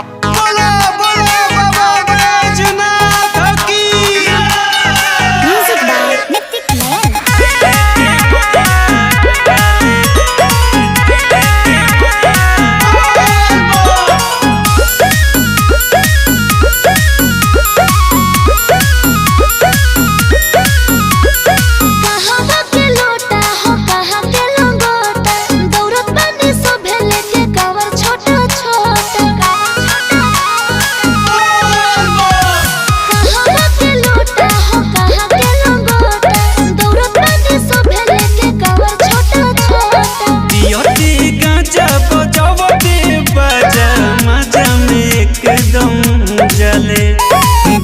बोलो बोलो बाबा बैजनाथ की। म्यूजिक बाय नितिक नयन।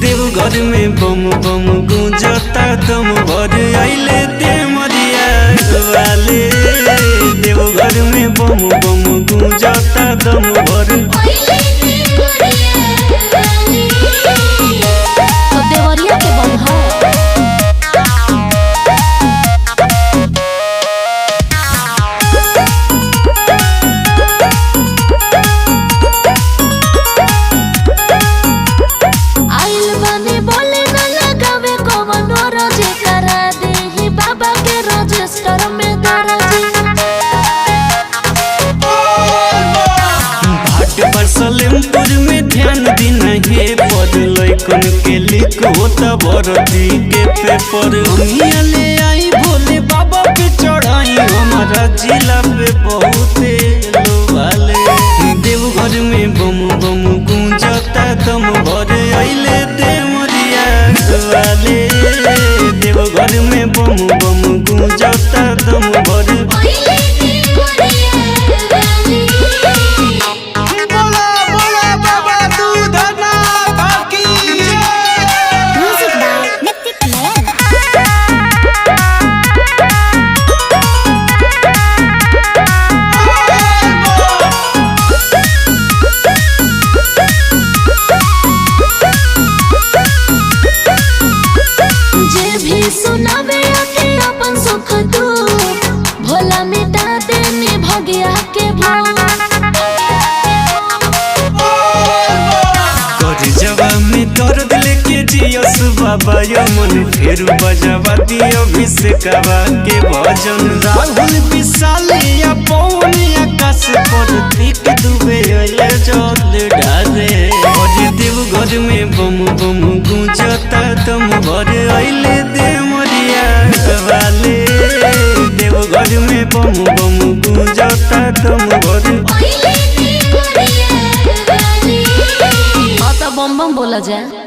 देवघर में बम बम गूंजता दम भर आइले देवरिया वाले। देवघर में बम बम गूंजता दम भर देवरिया के बम है। सलेमपुर में ध्यान देना है पर लइकन के लिख होता भरती के पेपर। हमिया ले आई भोले बाबा पे चढ़ाई हमारा जिला पे बहुते लोभाले। देवघर में बम बम गूंजता दम भर आइले देवरिया वाले। देवघर में बम बम गूंजता दम भर सुनावे आके अपन सुख दुख भोला मिटा देने भगिया के कर जवा में दर्द लेके जियस बाबा यमन फेर बजावा दियो अभिषेकवा के भजन। राहुल विशाल या पवन आकाश पर ठीक डूबे अइले जल ढारे। और देवघर में बम बम गूंजता दम भर आइले देवरिया वाले। देवघर में बम बम गूंजता दम भर बम बम बोला जाए।